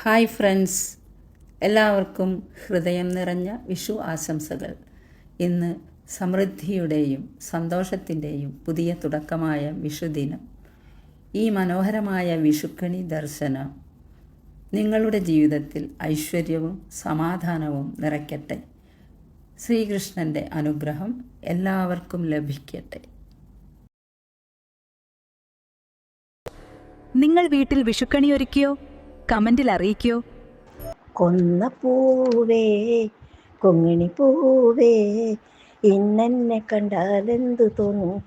Hi friends, എല്ലാവർക്കും ഹൃദയം നിറഞ്ഞ വിഷു ആശംസകൾ. ഇന്ന് സമൃദ്ധിയുടെയും സന്തോഷത്തിൻ്റെയും പുതിയ തുടക്കമായ വിഷുദിനം. ഈ മനോഹരമായ വിഷുക്കണി ദർശനം നിങ്ങളുടെ ജീവിതത്തിൽ ഐശ്വര്യവും സമാധാനവും നിറയ്ക്കട്ടെ. ശ്രീകൃഷ്ണൻ്റെ അനുഗ്രഹം എല്ലാവർക്കും ലഭിക്കട്ടെ. നിങ്ങൾ വീട്ടിൽ വിഷുക്കണി ഒരുക്കിയോ? കമന്റിൽ അറിയിക്കോ. കൊന്ന പൂവേ കൊങ്ങിണി പൂവേ ഇന്നെന്നെ കണ്ടാലെന്തു തോന്നും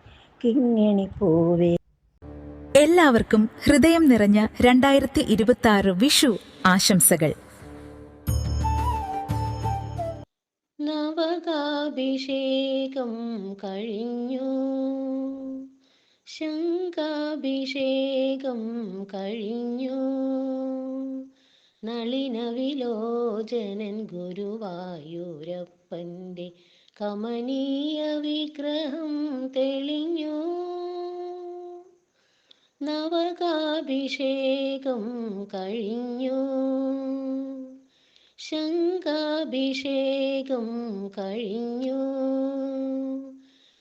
കിങ്ങിണി പൂവേ. എല്ലാവർക്കും ഹൃദയം നിറഞ്ഞ 2026 വിഷു ആശംസകൾ. നവകാഭിഷേകം കഴിഞ്ഞു, ശംഖാഭിഷേകം കഴിഞ്ഞു, നളിന വിലോചനൻ ഗുരുവായൂരപ്പൻ്റെ കമനീയ വിഗ്രഹം തെളിഞ്ഞു. നവകാഭിഷേകം കഴിഞ്ഞു, ശംഖാഭിഷേകം കഴിഞ്ഞു,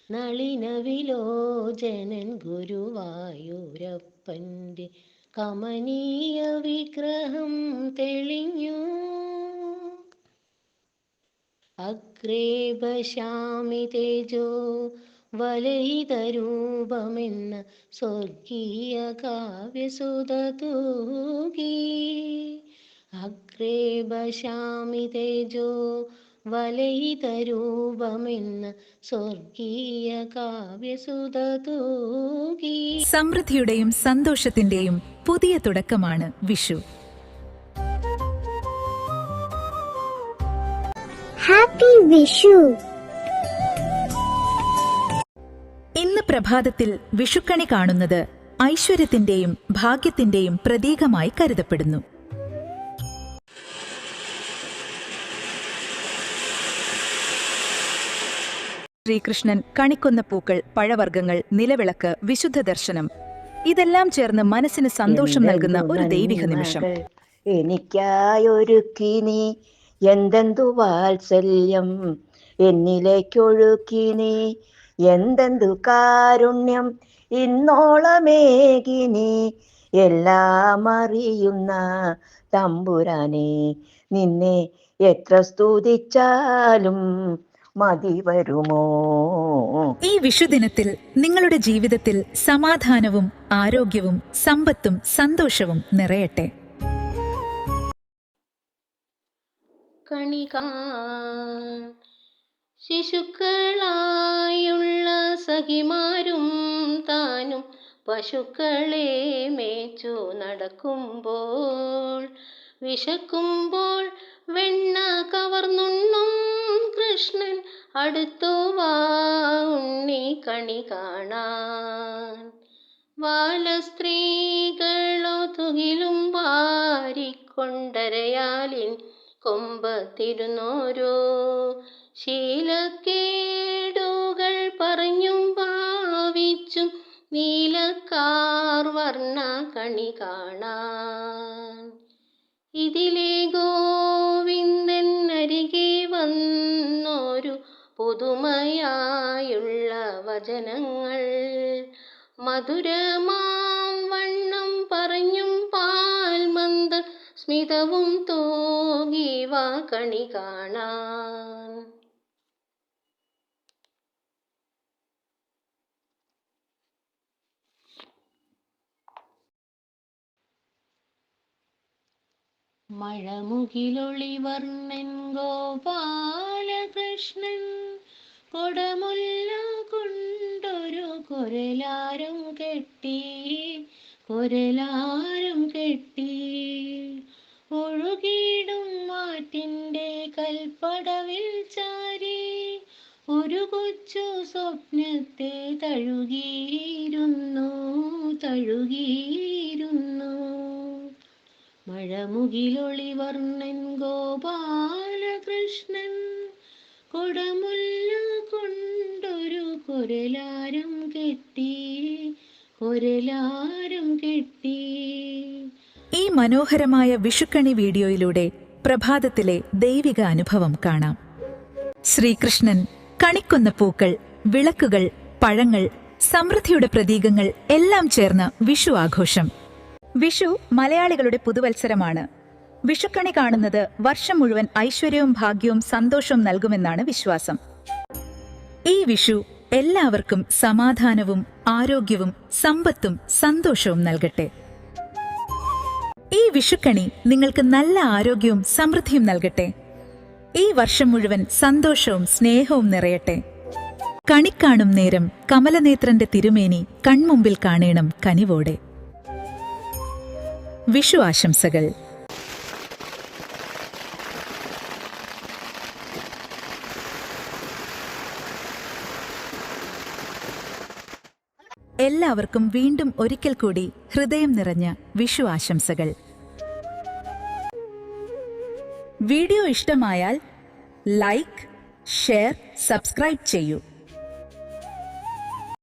നളിന വിലോചനൻ ഗുരുവായൂരപ്പൻ്റെ കമനീയ വിഗ്രഹം തെളിഞ്ഞു. അഗ്രേ പശ്യാമി തേജോ വലയിതരൂപമെന്ന സ്വർഗീയ കാവ്യസുത തൂകി. അഗ്രേ പശ്യാമി തേജോ വലയിതരൂപമെന്ന സ്വർഗീയ കാവ്യസുത തൂകി. സമൃദ്ധിയുടെയും സന്തോഷത്തിന്റെയും പുതിയ തുടക്കമാണ് വിഷു. ഹാപ്പി വിഷു. ഇന്ന് പ്രഭാതത്തിൽ വിഷുക്കണി കാണുന്നത് ഐശ്വര്യത്തിന്റെയും ഭാഗ്യത്തിന്റെയും പ്രതീകമായി കരുതപ്പെടുന്നു. ശ്രീകൃഷ്ണൻ, കണിക്കൊന്ന പൂക്കൾ, പഴവർഗ്ഗങ്ങൾ, നിലവിളക്ക്, വിശുദ്ധ ദർശനം, ഇതെല്ലാം ചേർന്ന് മനസ്സിന് സന്തോഷം നൽകുന്ന ഒരു ദൈവിക നിമിഷം. എനിക്കായൊരുക്കി നീ എന്തെന്തു വാത്സല്യം, എന്നിലേക്കൊഴുക്കി നീ എന്തെന്തു കാരുണ്യം, ഇന്നോളമേകി നീ എല്ലാം അറിയുന്ന തമ്പുരാനെ, നിന്നെ എത്ര സ്തുതിച്ചാലും മതി വരുമോ. ഈ വിഷുദിനത്തിൽ നിങ്ങളുടെ ജീവിതത്തിൽ സമാധാനവും ആരോഗ്യവും സമ്പത്തും സന്തോഷവും നിറയട്ടെ. കണികാൻ ശിശുക്കളായുള്ള സഖിമാരും താനും പശുക്കളെ മേച്ചു നടക്കുമ്പോൾ, വിശക്കുമ്പോൾ വെണ്ണ കവർന്നുണ്ണും കൃഷ്ണൻ അടുത്തു വാ ഉണ്ണി കണി കാണാൻ. ബാലസ്ത്രീകളോ തുകിലും വാരിക്കൊണ്ടരയാലിൻ കൊമ്പത്തിരുന്നോരോ ശീലക്കേടുകൾ പറഞ്ഞും ഭാവിച്ചും നീലക്കാർ വർണ്ണ കണി കാണാൻ. ഇതിലെ ഗോവിന്ദൻ അരികെ വന്നൊരു പുതുമയായുള്ള വചനങ്ങൾ, മധുരമാം വണ്ണം പറഞ്ഞും പാൽമന്ദ സ്മിതവും തൂകി വാ കണി കാണാൻ. മഴമുകിലൊളി വർണ്ണൻ ഗോപാലകൃഷ്ണൻ കൊടമുല്ല കൊണ്ടൊരു കൊരലാരം കെട്ടി, കൊരലാരം കെട്ടി, ഒഴുകിടും മാറ്റിൻ്റെ കൽപ്പടവിൽ ചാരി ഒരു കൊച്ചു സ്വപ്നത്തെ തഴുകിയിരുന്നു, തഴുകിയിരുന്നു. മഴമുകിലൊളി വർണ്ണൻ ഗോപാലകൃഷ്ണൻ കൊടമുല്ല കൊണ്ടൊരു കൊരലാരം കെട്ടി, കൊരലാരം കെട്ടി. ഈ മനോഹരമായ വിഷുക്കണി വീഡിയോയിലൂടെ പ്രഭാതത്തിലെ ദൈവിക അനുഭവം കാണാം. ശ്രീകൃഷ്ണൻ, കണിക്കൊന്ന പൂക്കൾ, വിളക്കുകൾ, പഴങ്ങൾ, സമൃദ്ധിയുടെ പ്രതീകങ്ങൾ എല്ലാം ചേർന്ന വിഷു ആഘോഷം. വിഷു മലയാളികളുടെ പുതുവത്സരമാണ്. വിഷുക്കണി കാണുന്നത് വർഷം മുഴുവൻ ഐശ്വര്യവും ഭാഗ്യവും സന്തോഷവും നൽകുമെന്നാണ് വിശ്വാസം. ഈ വിഷു എല്ലാവർക്കും സമാധാനവും ആരോഗ്യവും സമ്പത്തും സന്തോഷവും നൽകട്ടെ. ഈ വിഷുക്കണി നിങ്ങൾക്ക് നല്ല ആരോഗ്യവും സമൃദ്ധിയും നൽകട്ടെ. ഈ വർഷം മുഴുവൻ സന്തോഷവും സ്നേഹവും നിറയട്ടെ. കണിക്കാണും നേരം കമലനേത്രന്റെ തിരുമേനി കൺമുമ്പിൽ കാണേണം കനിവോടെ. വിഷു ആശംസകൾ. എല്ലാവർക്കും വീണ്ടും ഒരിക്കൽ കൂടി ഹൃദയം നിറഞ്ഞ വിഷു ആശംസകൾ. വീഡിയോ ഇഷ്ടമായാൽ ലൈക്ക്, ഷെയർ, സബ്സ്ക്രൈബ് ചെയ്യൂ.